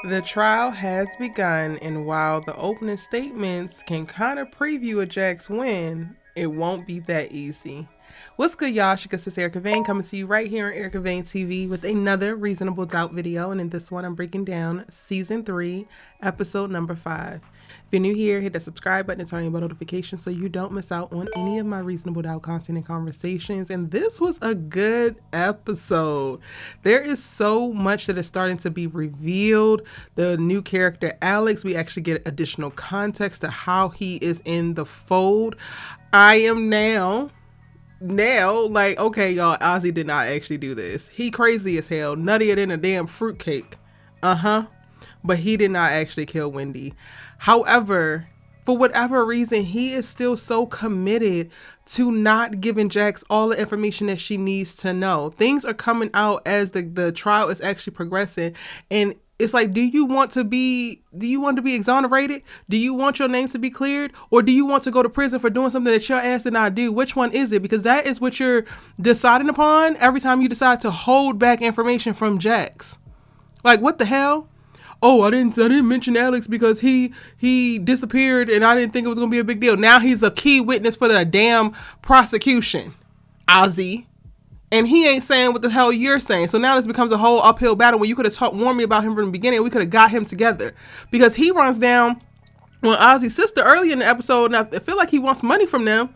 The trial has begun, and while the opening statements can kind of preview a Jack's win, it won't be that easy. What's good, y'all? This is Erica Vane coming to you right here on Erica Vane TV with another Reasonable Doubt video. And in this one, I'm breaking down Season 3, Episode number 5. If you're new here, hit that subscribe button and turn on your notifications so you don't miss out on any of my Reasonable Doubt content and conversations. And this was a good episode. There is so much that is starting to be revealed. The new character, Alex, we actually get additional context to how he is in the fold. I am now like, okay, y'all, Ozzie did not actually do this. He crazy as hell, nuttier than a damn fruitcake. But he did not actually kill Wendy. However, for whatever reason, he is still so committed to not giving Jax all the information that she needs to know. Things are coming out as the trial is actually progressing, and it's like, do you want to be exonerated? Do you want your name to be cleared? Or do you want to go to prison for doing something that your ass did not do? Which one is it? Because that is what you're deciding upon every time you decide to hold back information from Jax. Like, what the hell? Oh, I didn't mention Alex because he disappeared and I didn't think it was going to be a big deal. Now he's a key witness for the damn prosecution, Ozzie. And he ain't saying what the hell you're saying. So now this becomes a whole uphill battle when you could have warned me about him from the beginning. We could have got him together. Because he runs down on Ozzie's sister early in the episode, and I feel like he wants money from them.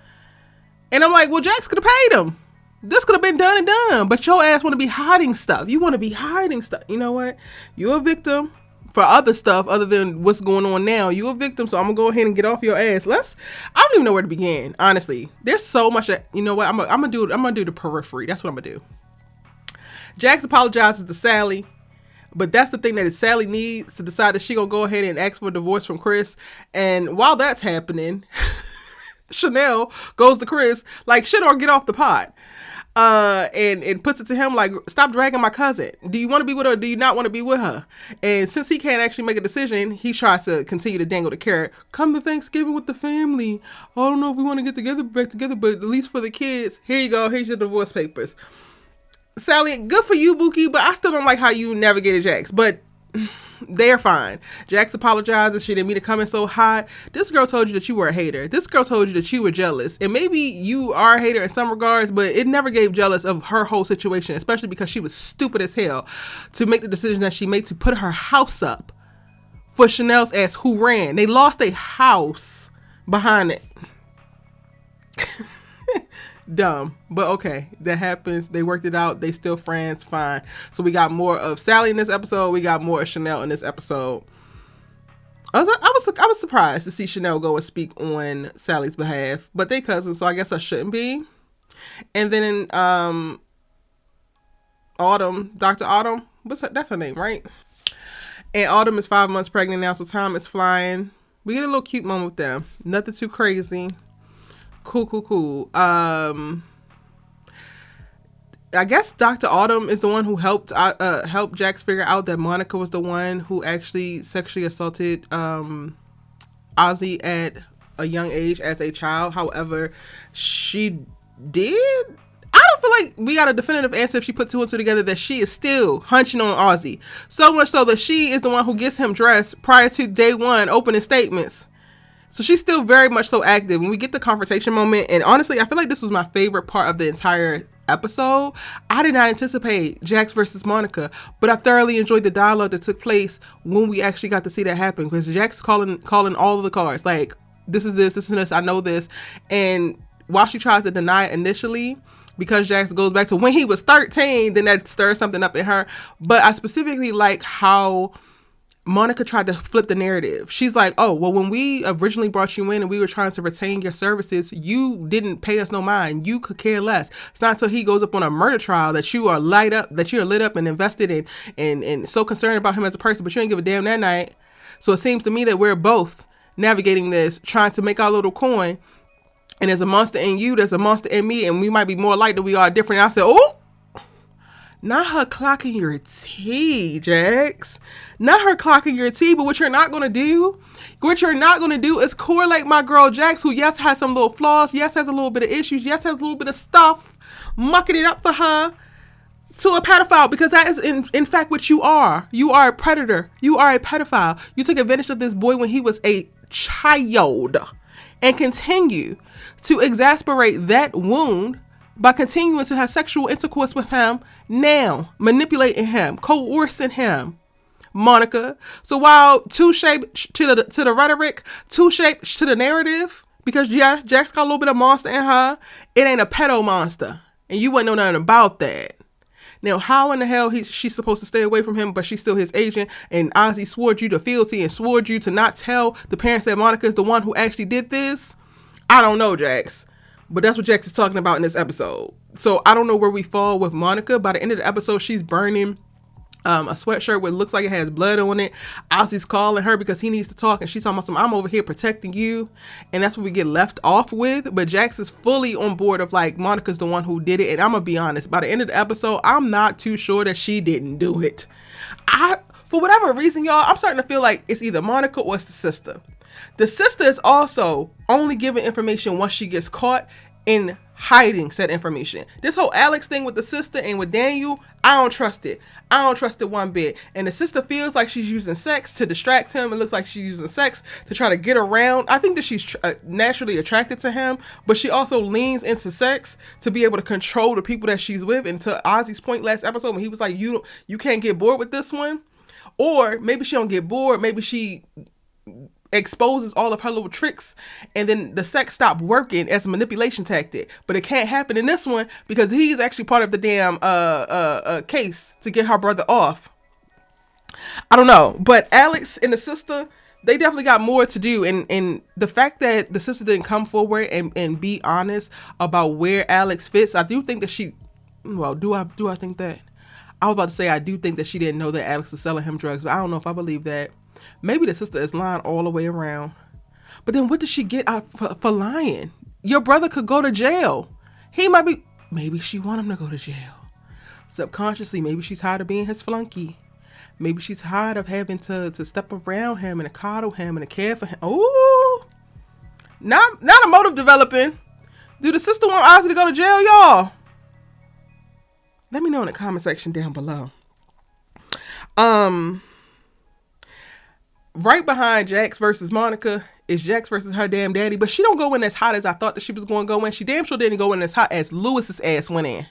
And I'm like, well, Jax could have paid him. This could have been done and done. But your ass want to be hiding stuff. You want to be hiding stuff. You know what? You're a victim for other stuff other than what's going on now. You're a victim, so I'm gonna go ahead and get off your ass. I don't even know where to begin, honestly. There's so much that, you know what, I'm gonna do the periphery. That's what I'm gonna do. Jax apologizes to Sally, but that's the thing that Sally needs to decide that she gonna go ahead and ask for a divorce from Chris. And while that's happening, Shanelle goes to Chris like, shit, or get off the pot. And puts it to him like, stop dragging my cousin. Do you want to be with her or do you not want to be with her? And since he can't actually make a decision, he tries to continue to dangle the carrot. Come to Thanksgiving with the family. I don't know if we want to get back together, but at least for the kids, here you go. Here's your divorce papers. Sally, good for you, Buki, but I still don't like how you navigated Jax. But they're fine. Jax apologizes. She didn't mean to come in so hot. This girl told you that you were a hater. This girl told you that you were jealous. And maybe you are a hater in some regards, but it never gave jealous of her whole situation, especially because she was stupid as hell to make the decision that she made to put her house up for Chanel's ass, who ran. They lost a house behind it. Dumb, but okay, that happens. They worked it out. They still friends, fine. So we got more of Sally in this episode. We got more of Shanelle in this episode. I was surprised to see Shanelle go and speak on Sally's behalf, but they cousins, so I guess I shouldn't be. And then in Autumn, Dr. Autumn, that's her name, right? And Autumn is 5 months pregnant now, so time is flying. We get a little cute moment with them. Nothing too crazy. Cool. I guess Dr. Autumn is the one who helped Jax figure out that Monica was the one who actually sexually assaulted Ozzie at a young age as a child. However, she did. I don't feel like we got a definitive answer if she put two and two together that she is still hunching on Ozzie. So much so that she is the one who gets him dressed prior to day one opening statements. So she's still very much so active. When we get the confrontation moment, and honestly, I feel like this was my favorite part of the entire episode. I did not anticipate Jax versus Monica, but I thoroughly enjoyed the dialogue that took place when we actually got to see that happen. Because Jax calling all of the cards, like, this is this, I know this. And while she tries to deny it initially, because Jax goes back to when he was 13, then that stirs something up in her. But I specifically like how Monica tried to flip the narrative. She's like, oh, well, when we originally brought you in and we were trying to retain your services, you didn't pay us no mind. You could care less. It's not until he goes up on a murder trial that you are lit up and invested in and so concerned about him as a person, but you ain't give a damn that night. So it seems to me that we're both navigating this, trying to make our little coin. And there's a monster in you, there's a monster in me, and we might be more alike than we are different. And I said, oh, not her clocking your tea, Jax. Not her clocking your tea, but what you're not going to do is correlate my girl Jax, who, yes, has some little flaws, yes, has a little bit of issues, yes, has a little bit of stuff, mucking it up for her. to a pedophile, because that is in fact what you are. You are a predator. You are a pedophile. You took advantage of this boy when he was a child and continue to exasperate that wound by continuing to have sexual intercourse with him now, manipulating him, coercing him, Monica. So while touche to the rhetoric, touche to the narrative, because yeah, Jax got a little bit of monster in her, it ain't a pedo monster, and you wouldn't know nothing about that. Now, how in the hell she's supposed to stay away from him, but she's still his agent, and Ozzie swore you to fealty and swore you to not tell the parents that Monica is the one who actually did this? I don't know, Jax. But that's what Jax is talking about in this episode. So I don't know where we fall with Monica. By the end of the episode, she's burning a sweatshirt where it looks like it has blood on it. Ozzie's calling her because he needs to talk, and she's talking about some, I'm over here protecting you, and that's what we get left off with. But Jax is fully on board of like, Monica's the one who did it, and I'm gonna be honest, by the end of the episode, I'm not too sure that she didn't do it. For whatever reason, y'all, I'm starting to feel like it's either Monica or it's the sister. The sister is also only giving information once she gets caught in hiding said information. This whole Alex thing with the sister and with Daniel, I don't trust it. I don't trust it one bit. And the sister feels like she's using sex to distract him. It looks like she's using sex to try to get around. I think that she's naturally attracted to him, but she also leans into sex to be able to control the people that she's with. And to Ozzie's point last episode when he was like, you can't get bored with this one. Or maybe she don't get bored. Maybe she exposes all of her little tricks, and then the sex stopped working as a manipulation tactic. But it can't happen in this one because he's actually part of the damn case to get her brother off. I don't know, but Alex and the sister, they definitely got more to do, and the fact that the sister didn't come forward and be honest about where Alex fits, I do think that she, well, do I think that? I was about to say I do think that she didn't know that Alex was selling him drugs, but I don't know if I believe that. Maybe the sister is lying all the way around. But then what did she get out for lying? Your brother could go to jail. He might be, maybe she want him to go to jail. Subconsciously, maybe she's tired of being his flunky. Maybe she's tired of having to step around him and to coddle him and to care for him. Ooh, not a motive developing. Do the sister want Ozzie to go to jail, y'all? Let me know in the comment section down below. Right behind Jax versus Monica is Jax versus her damn daddy, but she don't go in as hot as I thought that she was going to go in. She damn sure didn't go in as hot as Lewis's ass went in.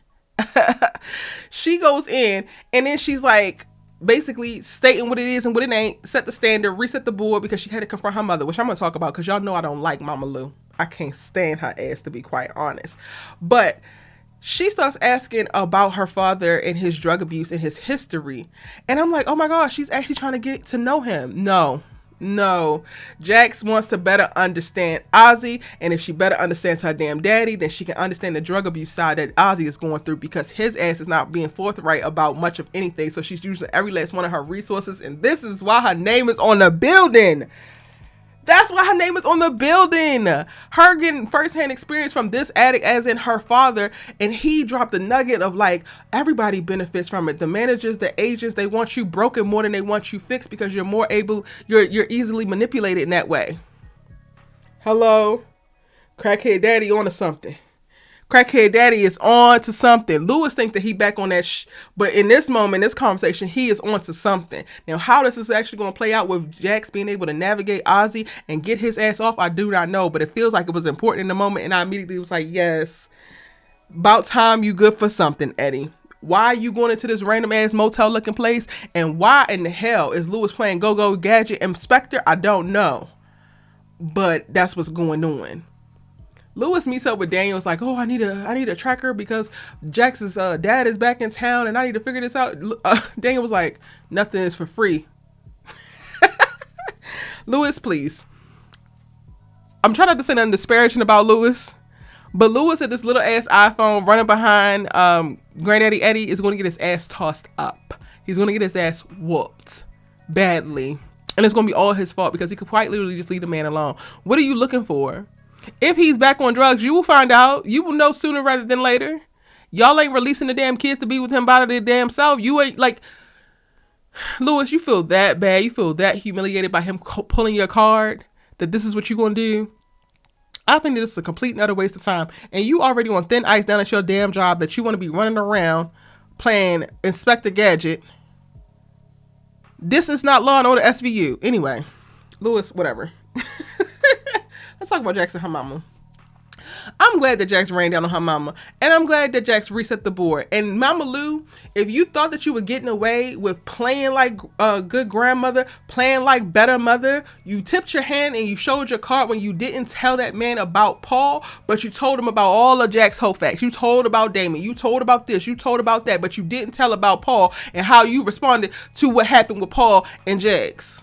She goes in, and then she's like basically stating what it is and what it ain't, set the standard, reset the board, because she had to confront her mother, which I'm going to talk about because y'all know I don't like Mama Lou. I can't stand her ass, to be quite honest. But she starts asking about her father and his drug abuse and his history. And I'm like, oh my gosh, she's actually trying to get to know him. No. Jax wants to better understand Ozzie. And if she better understands her damn daddy, then she can understand the drug abuse side that Ozzie is going through, because his ass is not being forthright about much of anything. So she's using every last one of her resources. And this is why her name is on the building. That's why her name is on the building. Her getting firsthand experience from this addict, as in her father, and he dropped a nugget of like, everybody benefits from it. The managers, the agents, they want you broken more than they want you fixed, because you're more able, you're easily manipulated in that way. Hello, crackhead daddy on to something. Crackhead daddy is on to something. Lewis thinks that he back on that but in this moment, this conversation, he is on to something. Now, how this is actually going to play out with Jax being able to navigate Ozzie and get his ass off, I do not know, but it feels like it was important in the moment, and I immediately was like, yes, about time you good for something, Eddie. Why are you going into this random ass motel looking place, and why in the hell is Lewis playing Go-Go Gadget Inspector? I don't know, but that's what's going on. Lewis meets up with Daniel. It's like, oh, I need a tracker because Jax's dad is back in town and I need to figure this out. Daniel was like, nothing is for free. Lewis, please. I'm trying not to say nothing disparaging about Lewis, but Lewis had this little ass iPhone running behind Granddaddy Eddie is going to get his ass tossed up. He's going to get his ass whooped badly. And it's going to be all his fault because he could quite literally just leave the man alone. What are you looking for? If he's back on drugs, you will find out. You will know sooner rather than later. Y'all ain't releasing the damn kids to be with him by their damn self. You ain't like, Lewis, you feel that bad. You feel that humiliated by him pulling your card, that this is what you're going to do. I think that this is a complete and utter waste of time. And you already on thin ice down at your damn job that you want to be running around playing Inspector Gadget. This is not Law and Order SVU. Anyway, Lewis, whatever. Let's talk about Jax and her mama. I'm glad that Jax ran down on her mama, and I'm glad that Jax reset the board. And Mama Lou, if you thought that you were getting away with playing like a good grandmother, playing like better mother, you tipped your hand and you showed your card when you didn't tell that man about Paul, but you told him about all of Jax's whole facts. You told about Damon, you told about this, you told about that, but you didn't tell about Paul and how you responded to what happened with Paul and Jax.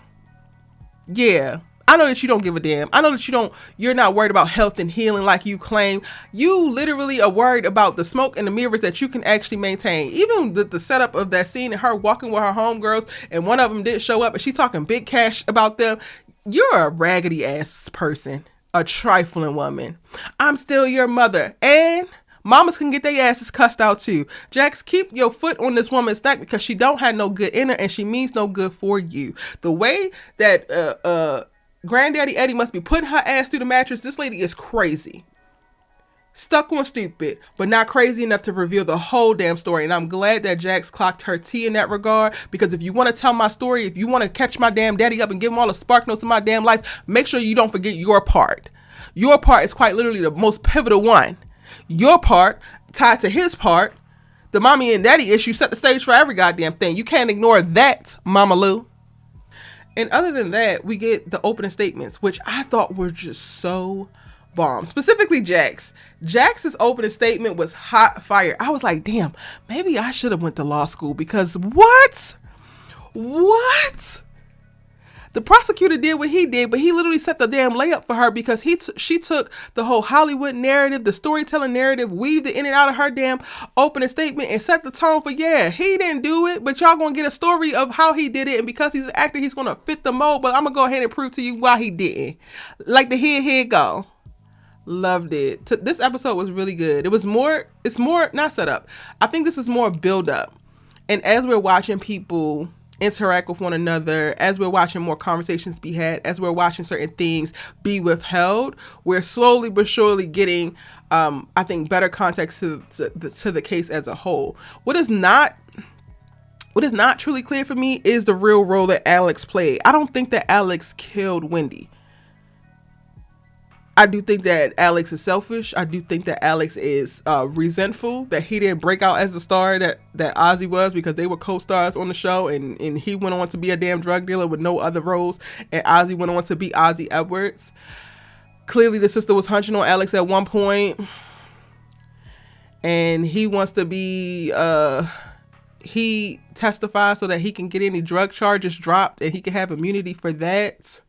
Yeah. I know that you don't give a damn. I know that you're not worried about health and healing like you claim. You literally are worried about the smoke and the mirrors that you can actually maintain. Even the setup of that scene and her walking with her homegirls and one of them didn't show up and she's talking big cash about them. You're a raggedy ass person, a trifling woman. I'm still your mother, and mamas can get their asses cussed out too. Jax, keep your foot on this woman's neck because she don't have no good in her and she means no good for you. The way that Granddaddy Eddie must be putting her ass through the mattress. This lady is crazy. Stuck on stupid, but not crazy enough to reveal the whole damn story. And I'm glad that Jax clocked her tea in that regard, because if you want to tell my story, if you want to catch my damn daddy up and give him all the spark notes in my damn life, make sure you don't forget your part. Your part is quite literally the most pivotal one. Your part tied to his part. The mommy and daddy issue set the stage for every goddamn thing. You can't ignore that, Mama Lou. And other than that, we get the opening statements, which I thought were just so bomb. Specifically, Jax. Jax's opening statement was hot fire. I was like, damn, maybe I should have went to law school, because what? The prosecutor did what he did, but he literally set the damn layup for her, because she took the whole Hollywood narrative, the storytelling narrative, weaved it in and out of her damn opening statement and set the tone for, yeah, he didn't do it, but y'all gonna get a story of how he did it, and because he's an actor, he's gonna fit the mold, but I'm gonna go ahead and prove to you why he didn't. Like the here go. Loved it. This episode was really good. It's more not set up. I think this is more build up. And as we're watching people interact with one another, as we're watching more conversations be had, as we're watching certain things be withheld, we're slowly but surely getting, I think, better context to the case as a whole. What is not truly clear for me is the real role that Alex played. I don't think that Alex killed Wendy. I do think that Alex is selfish. I do think that Alex is resentful that he didn't break out as the star that Ozzie was, because they were co-stars on the show, and he went on to be a damn drug dealer with no other roles, and Ozzie went on to be Ozzie Edwards. Clearly the sister was hunching on Alex at one point, and he wants to be he testifies so that he can get any drug charges dropped and he can have immunity for that.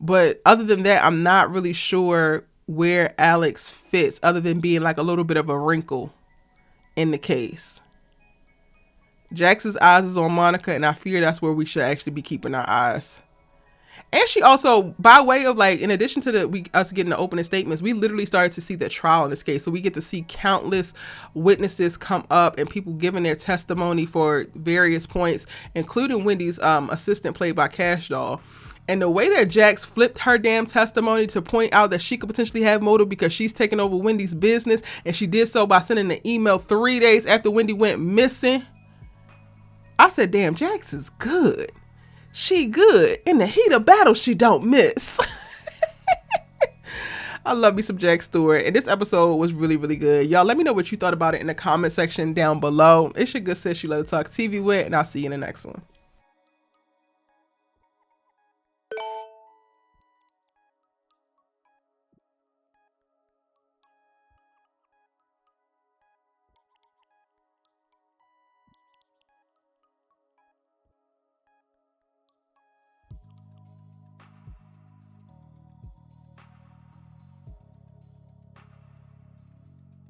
But other than that, I'm not really sure where Alex fits, other than being like a little bit of a wrinkle in the case. Jax's eyes is on Monica, and I fear that's where we should actually be keeping our eyes. And she also, by way of, like, in addition to us getting the opening statements, we literally started to see the trial in this case. So we get to see countless witnesses come up and people giving their testimony for various points, including Wendy's assistant, played by Cash Doll. And the way that Jax flipped her damn testimony to point out that she could potentially have motive because she's taking over Wendy's business, and she did so by sending an email 3 days after Wendy went missing. I said, damn, Jax is good. She good. In the heat of battle, she don't miss. I love me some Jax Stewart. And this episode was really, really good. Y'all, let me know what you thought about it in the comment section down below. It's your good sis, you love to talk TV with, and I'll see you in the next one.